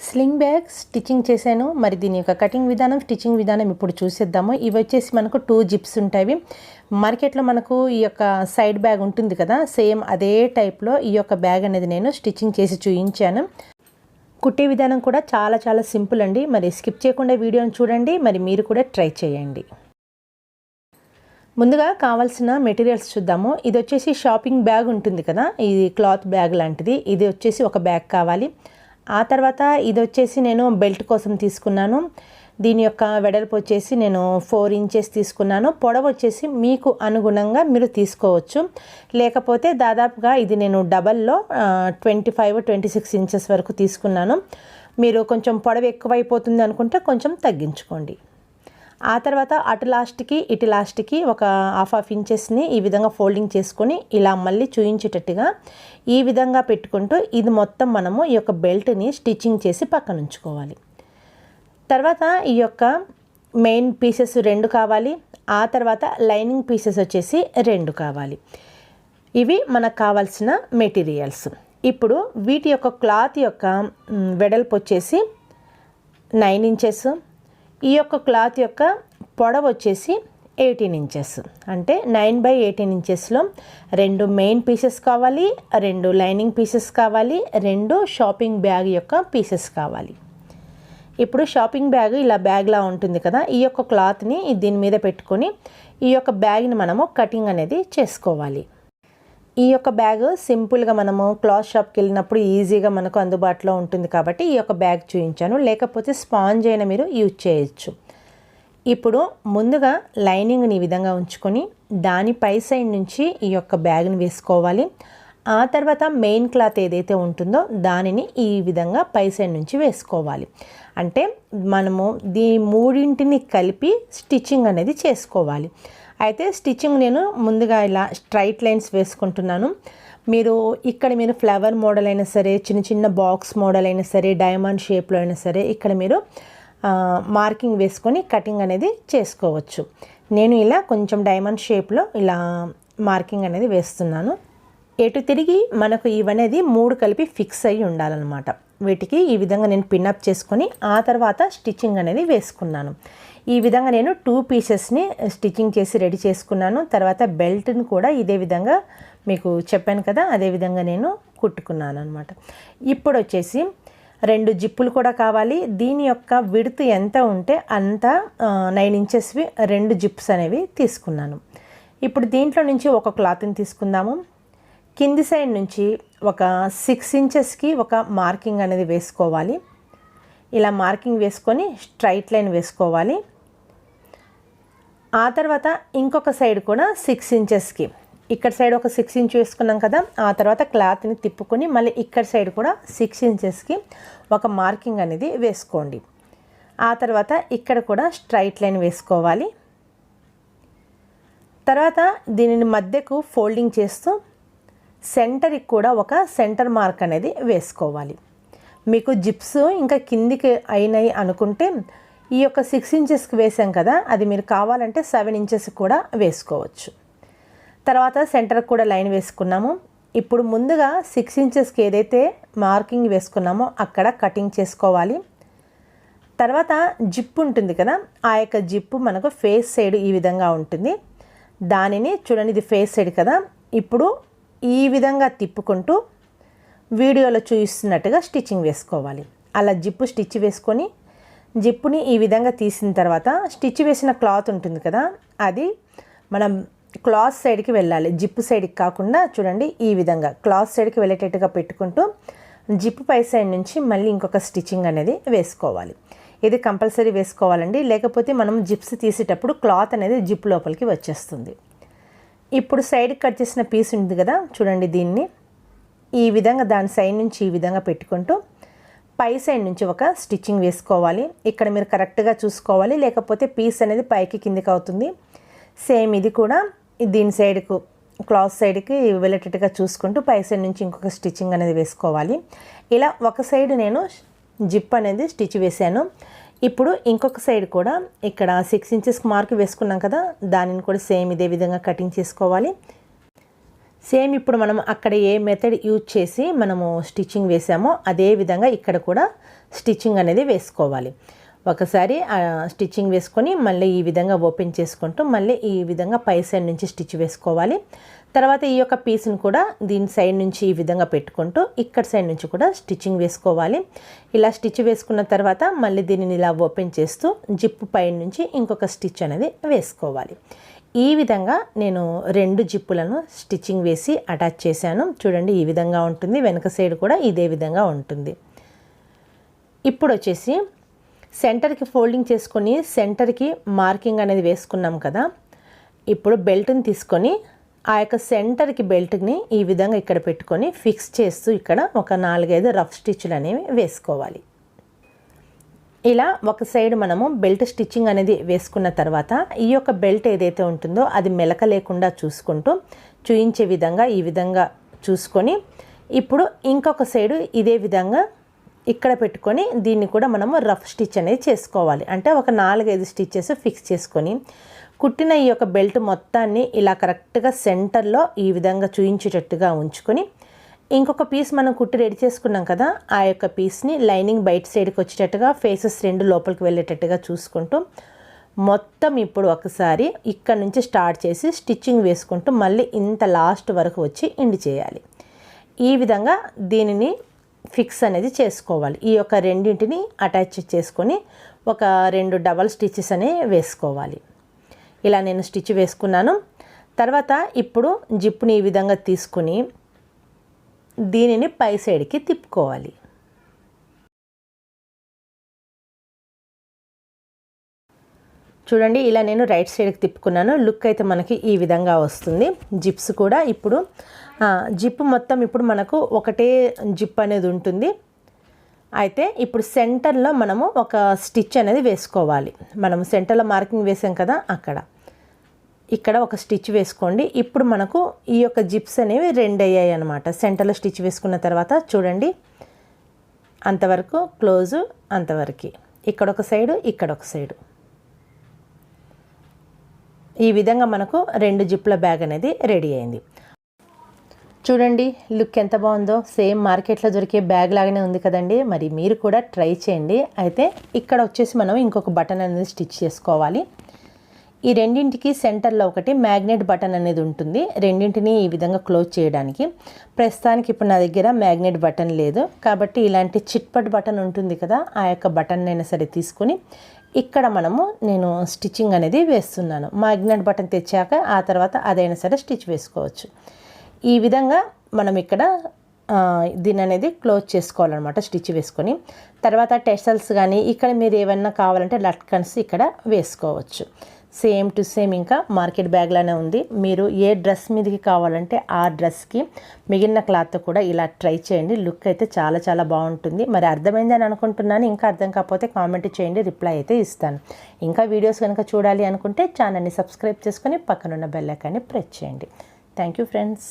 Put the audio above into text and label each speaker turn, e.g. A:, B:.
A: Sling bag stitching చేశాను. మరి దీని యొక్క కటింగ్ విధానం, స్టిచ్చింగ్ విధానం ఇప్పుడు చూసేద్దాము. ఇవి వచ్చేసి మనకు 2 జిప్స్ ఉంటాయి. మార్కెట్లో మనకు ఈ యొక్క సైడ్ బ్యాగ్ ఉంటుంది కదా, సేమ్ అదే టైప్లో ఈ యొక్క బ్యాగ్ అనేది నేను స్టిచ్చింగ్ చేసి చూపించాను. కుట్టే విధానం కూడా చాలా సింపుల్ అండి. మరి స్కిప్ చేయకుండా వీడియోని చూడండి, మరి మీరు కూడా ట్రై చేయండి. ముందుగా కావాల్సిన మెటీరియల్స్ చూద్దాము. ఇది వచ్చేసి షాపింగ్ బ్యాగ్ ఉంటుంది కదా, ఇది క్లాత్ బ్యాగ్ లాంటిది. ఇది వచ్చేసి ఒక బ్యాగ్ కావాలి. ఆ తర్వాత ఇది వచ్చేసి నేను బెల్ట్ కోసం తీసుకున్నాను. దీని యొక్క వెడల్పు వచ్చేసి నేను 4 ఇంచెస్ తీసుకున్నాను. పొడవు వచ్చేసి మీకు అనుగుణంగా మీరు తీసుకోవచ్చు. లేకపోతే దాదాపుగా ఇది నేను డబల్లో 25-26 ఇంచెస్ వరకు తీసుకున్నాను. మీరు కొంచెం పొడవు ఎక్కువైపోతుంది అనుకుంటే కొంచెం తగ్గించుకోండి. ఆ తర్వాత అటు లాస్ట్కి ఇటు లాస్ట్కి ఒక హాఫ్ ఇంచెస్ని ఈ విధంగా ఫోల్డింగ్ చేసుకొని ఇలా మళ్ళీ చూయించేటట్టుగా ఈ విధంగా పెట్టుకుంటూ ఇది మొత్తం మనము ఈ యొక్క బెల్ట్ని స్టిచ్చింగ్ చేసి పక్కన ఉంచుకోవాలి. తర్వాత ఈ యొక్క మెయిన్ పీసెస్ 2 కావాలి. ఆ తర్వాత లైనింగ్ పీసెస్ వచ్చేసి 2 కావాలి. ఇవి మనకు కావాల్సిన మెటీరియల్స్. ఇప్పుడు వీటి యొక్క క్లాత్ యొక్క వెడల్పు వచ్చేసి 9 ఇంచెస్. ఈ యొక్క క్లాత్ యొక్క పొడవు వచ్చేసి 18 ఇంచెస్. అంటే 9/18 ఇంచెస్లో 2 మెయిన్ పీసెస్ కావాలి, 2 లైనింగ్ పీసెస్ కావాలి, 2 షాపింగ్ బ్యాగ్ యొక్క పీసెస్ కావాలి. ఇప్పుడు షాపింగ్ బ్యాగ్ ఇలా బ్యాగ్లా ఉంటుంది కదా, ఈ యొక్క క్లాత్ని దీని మీద పెట్టుకొని ఈ యొక్క బ్యాగ్ని మనము కటింగ్ అనేది చేసుకోవాలి. ఈ యొక్క బ్యాగ్ సింపుల్గా మనము క్లాత్ షాప్కి వెళ్ళినప్పుడు ఈజీగా మనకు అందుబాటులో ఉంటుంది కాబట్టి ఈ యొక్క బ్యాగ్ చూపించాను. లేకపోతే స్పాంజ్ అయినా మీరు యూజ్ చేయొచ్చు. ఇప్పుడు ముందుగా లైనింగ్ని ఈ విధంగా ఉంచుకొని దాని పై సైడ్ నుంచి ఈ యొక్క బ్యాగ్ని వేసుకోవాలి. ఆ తర్వాత మెయిన్ క్లాత్ ఏదైతే ఉంటుందో దానిని ఈ విధంగా పై సైడ్ నుంచి వేసుకోవాలి. అంటే మనము మూడింటిని కలిపి స్టిచ్చింగ్ అనేది చేసుకోవాలి. అయితే స్టిచ్చింగ్ నేను ముందుగా ఇలా స్ట్రైట్ లైన్స్ వేసుకుంటున్నాను. మీరు ఫ్లవర్ మోడల్ అయినా సరే, చిన్న బాక్స్ మోడల్ అయినా సరే, డైమండ్ షేప్లో అయినా సరే ఇక్కడ మీరు మార్కింగ్ వేసుకొని కటింగ్ అనేది చేసుకోవచ్చు. నేను ఇలా కొంచెం డైమండ్ షేప్లో ఇలా మార్కింగ్ అనేది వేస్తున్నాను. ఎటు తిరిగి మనకు ఇవనేది 3 కలిపి ఫిక్స్ అయ్యి ఉండాలన్నమాట. వీటికి ఈ విధంగా నేను పిన్అప్ చేసుకొని ఆ తర్వాత స్టిచ్చింగ్ అనేది వేసుకున్నాను. ఈ విధంగా నేను 2 పీసెస్ని స్టిచ్చింగ్ చేసి రెడీ చేసుకున్నాను. తర్వాత బెల్ట్ని కూడా ఇదే విధంగా మీకు చెప్పాను కదా, అదే విధంగా నేను కుట్టుకున్నాను అనమాట. ఇప్పుడు వచ్చేసి 2 జిప్పులు కూడా కావాలి. దీని యొక్క విడ్త్ ఎంత ఉంటే అంత 9 ఇంచెస్వి 2 జిప్స్ అనేవి తీసుకున్నాను. ఇప్పుడు దీంట్లో నుంచి ఒక క్లాత్ని తీసుకుందాము. కింది సైడ్ నుంచి ఒక 6 ఇంచెస్కి ఒక మార్కింగ్ అనేది వేసుకోవాలి. ఇలా మార్కింగ్ వేసుకొని స్ట్రైట్ లైన్ వేసుకోవాలి. ఆ తర్వాత ఇంకొక సైడ్ కూడా 6 ఇంచెస్కి, ఇక్కడ సైడ్ ఒక 6 ఇంచ్ వేసుకున్నాం కదా, ఆ తర్వాత క్లాత్ని తిప్పుకొని మళ్ళీ ఇక్కడ సైడ్ కూడా 6 ఇంచెస్కి ఒక మార్కింగ్ అనేది వేసుకోండి. ఆ తర్వాత ఇక్కడ కూడా స్ట్రైట్ లైన్ వేసుకోవాలి. తర్వాత దీనిని మధ్యకు ఫోల్డింగ్ చేస్తూ సెంటర్కి కూడా ఒక సెంటర్ మార్క్ అనేది వేసుకోవాలి. మీకు జిప్స్ ఇంకా కిందికి అయినాయి అనుకుంటే ఈ యొక్క 6 ఇంచెస్కి వేసాం కదా, అది మీరు కావాలంటే 7 ఇంచెస్ కూడా వేసుకోవచ్చు. తర్వాత సెంటర్కి కూడా లైన్ వేసుకున్నాము. ఇప్పుడు ముందుగా 6 ఇంచెస్కి ఏదైతే మార్కింగ్ వేసుకున్నామో అక్కడ కటింగ్ చేసుకోవాలి. తర్వాత జిప్ ఉంటుంది కదా, ఆ యొక్క జిప్పు మనకు ఫేస్ సైడ్ ఈ విధంగా ఉంటుంది. దానిని చూడండి, ఇది ఫేస్ సైడ్ కదా, ఇప్పుడు ఈ విధంగా తిప్పుకుంటూ వీడియోలో చూపిస్తున్నట్టుగా స్టిచ్చింగ్ వేసుకోవాలి. అలా జిప్పు స్టిచ్ వేసుకొని జిప్పుని ఈ విధంగా తీసిన తర్వాత స్టిచ్ వేసిన క్లాత్ ఉంటుంది కదా, అది మనం క్లాత్ సైడ్కి వెళ్ళాలి. జిప్పు సైడ్కి కాకుండా చూడండి ఈ విధంగా క్లాత్ సైడ్కి వెళ్ళేటట్టుగా పెట్టుకుంటూ జిప్పు పై సైడ్ నుంచి మళ్ళీ ఇంకొక స్టిచ్చింగ్ అనేది వేసుకోవాలి. ఇది కంపల్సరీ వేసుకోవాలండి, లేకపోతే మనం జిప్స్ తీసేటప్పుడు క్లాత్ అనేది జిప్ లోపలికి వచ్చేస్తుంది. ఇప్పుడు సైడ్కి కట్ చేసిన పీస్ ఉంది కదా, చూడండి దీన్ని ఈ విధంగా దాని సైడ్ నుంచి ఈ విధంగా పెట్టుకుంటూ పై సైడ్ నుంచి ఒక స్టిచ్చింగ్ వేసుకోవాలి. ఇక్కడ మీరు కరెక్ట్గా చూసుకోవాలి, లేకపోతే పీస్ అనేది పైకి కిందికి అవుతుంది. సేమ్ ఇది కూడా దీని సైడ్కు క్లాత్ సైడ్కి వెళ్ళేటట్టుగా చూసుకుంటూ పై సైడ్ నుంచి ఇంకొక స్టిచ్చింగ్ అనేది వేసుకోవాలి. ఇలా ఒక సైడ్ నేను జిప్ అనేది స్టిచ్ వేసాను. ఇప్పుడు ఇంకొక సైడ్ కూడా ఇక్కడ 6 ఇంచెస్కి మార్క్ వేసుకున్నాం కదా, దానిని కూడా సేమ్ ఇదే విధంగా కటింగ్ చేసుకోవాలి. సేమ్ ఇప్పుడు మనం అక్కడ ఏ మెథడ్ యూజ్ చేసి మనము స్టిచ్చింగ్ వేసామో అదే విధంగా ఇక్కడ కూడా స్టిచ్చింగ్ అనేది వేసుకోవాలి. ఒకసారి స్టిచ్చింగ్ వేసుకొని మళ్ళీ ఈ విధంగా ఓపెన్ చేసుకుంటూ మళ్ళీ ఈ విధంగా పై సైడ్ నుంచి స్టిచ్ వేసుకోవాలి. తర్వాత ఈ యొక్క పీస్ని కూడా దీని సైడ్ నుంచి ఈ విధంగా పెట్టుకుంటూ ఇక్కడ సైడ్ నుంచి కూడా స్టిచ్చింగ్ వేసుకోవాలి. ఇలా స్టిచ్ వేసుకున్న తర్వాత మళ్ళీ దీనిని ఇలా ఓపెన్ చేస్తూ జిప్ పై నుంచి ఇంకొక స్టిచ్ అనేది వేసుకోవాలి. ఈ విధంగా నేను 2 జిప్పులను స్టిచ్చింగ్ వేసి అటాచ్ చేశాను. చూడండి ఈ విధంగా ఉంటుంది. వెనక సైడ్ కూడా ఇదే విధంగా ఉంటుంది. ఇప్పుడు వచ్చేసి సెంటర్కి ఫోల్డింగ్ చేసుకొని సెంటర్కి మార్కింగ్ అనేది వేసుకున్నాం కదా. ఇప్పుడు బెల్ట్ని తీసుకొని ఆ యొక్క సెంటర్కి బెల్ట్ని ఈ విధంగా ఇక్కడ పెట్టుకొని ఫిక్స్ చేస్తూ ఇక్కడ ఒక 4-5 రఫ్ స్టిచ్లు అనేవి వేసుకోవాలి. ఇలా ఒక సైడ్ మనము బెల్ట్ స్టిచ్చింగ్ అనేది వేసుకున్న తర్వాత ఈ యొక్క బెల్ట్ ఏదైతే ఉంటుందో అది మెలక లేకుండా చూసుకుంటూ చూయించే విధంగా ఈ విధంగా చూసుకొని ఇప్పుడు ఇంకొక సైడు ఇదే విధంగా ఇక్కడ పెట్టుకొని దీన్ని కూడా మనము రఫ్ స్టిచ్ అనేది చేసుకోవాలి. అంటే ఒక 4-5 స్టిచ్చెస్ ఫిక్స్ చేసుకొని కుట్టిన ఈ యొక్క బెల్ట్ మొత్తాన్ని ఇలా కరెక్ట్గా సెంటర్లో ఈ విధంగా చూయించేటట్టుగా ఉంచుకొని ఇంకొక పీస్ మనం కుట్టి రెడీ చేసుకున్నాం కదా, ఆ యొక్క పీస్ని లైనింగ్ బయట సైడ్కి వచ్చేటట్టుగా ఫేసెస్ 2 లోపలికి వెళ్ళేటట్టుగా చూసుకుంటూ మొత్తం ఇప్పుడు ఒకసారి ఇక్కడ నుంచి స్టార్ట్ చేసి స్టిచ్చింగ్ వేసుకుంటూ మళ్ళీ ఇంత లాస్ట్ వరకు వచ్చి ఎండ్ చేయాలి. ఈ విధంగా దీనిని ఫిక్స్ అనేది చేసుకోవాలి. ఈ యొక్క రెండింటిని అటాచ్ చేసుకొని ఒక 2 డబల్ స్టిచెస్ అనేవి వేసుకోవాలి. ఇలా నేను స్టిచ్ వేసుకున్నాను. తర్వాత ఇప్పుడు జిప్ని ఈ విధంగా తీసుకుని దీనిని పై సైడ్కి తిప్పుకోవాలి. చూడండి ఇలా నేను రైట్ సైడ్కి తిప్పుకున్నాను. లుక్ అయితే మనకి ఈ విధంగా వస్తుంది. జిప్స్ కూడా ఇప్పుడు జిప్ మొత్తం ఇప్పుడు మనకు ఒకటే జిప్ అనేది ఉంటుంది. అయితే ఇప్పుడు సెంటర్లో మనము ఒక స్టిచ్ అనేది వేసుకోవాలి. మనం సెంటర్లో మార్కింగ్ వేసాం కదా, ఇక్కడ ఒక స్టిచ్ వేసుకోండి. ఇప్పుడు మనకు ఈ యొక్క జిప్స్ అనేవి 2 అయ్యాయి అన్నమాట. సెంటర్లో స్టిచ్ వేసుకున్న తర్వాత చూడండి అంతవరకు క్లోజు, అంతవరకు ఇక్కడ ఒక సైడు, ఇక్కడ ఒక సైడు. ఈ విధంగా మనకు 2 జిప్ల బ్యాగ్ అనేది రెడీ అయింది. చూడండి లుక్ ఎంత బాగుందో. సేమ్ మార్కెట్లో దొరికే బ్యాగ్ లాగానే ఉంది కదండి. మరి మీరు కూడా ట్రై చేయండి. అయితే ఇక్కడ వచ్చేసి మనం ఇంకొక బటన్ అనేది స్టిచ్ చేసుకోవాలి. ఈ రెండింటికి సెంటర్లో ఒకటి మ్యాగ్నెట్ బటన్ అనేది ఉంటుంది. రెండింటిని ఈ విధంగా క్లోజ్ చేయడానికి. ప్రస్తుతానికి ఇప్పుడు నా దగ్గర మ్యాగ్నెట్ బటన్ లేదు కాబట్టి ఇలాంటి చిట్పట్ బటన్ ఉంటుంది కదా, ఆ యొక్క బటన్ అయినా సరే తీసుకొని ఇక్కడ నేను స్టిచ్చింగ్ అనేది వేస్తున్నాను. మ్యాగ్నెట్ బటన్ తెచ్చాక ఆ తర్వాత అదైనా సరే స్టిచ్ వేసుకోవచ్చు. ఈ విధంగా మనం ఇక్కడ దీన్ని అనేది క్లోజ్ చేసుకోవాలన్నమాట స్టిచ్ వేసుకొని. తర్వాత టెసల్స్ కానీ ఇక్కడ మీరు ఏమన్నా కావాలంటే లట్కన్స్ ఇక్కడ వేసుకోవచ్చు. సేమ్ టు సేమ్ ఇంకా మార్కెట్ బ్యాగ్లానే ఉంది. మీరు ఏ డ్రెస్ మీదకి కావాలంటే ఆ డ్రెస్కి మిగిలిన క్లాత్ కూడా ఇలా ట్రై చేయండి. లుక్ అయితే చాలా చాలా బాగుంటుంది. మరి అర్థమైంది అని అనుకుంటున్నాను. ఇంకా అర్థం కాకపోతే కామెంట్ చేయండి, రిప్లై అయితే ఇస్తాను. ఇంకా వీడియోస్ కనుక చూడాలి అనుకుంటే ఛానల్ని సబ్స్క్రైబ్ చేసుకొని పక్కనున్న బెల్ ఐకాన్ని ప్రెస్ చేయండి. Thank you friends.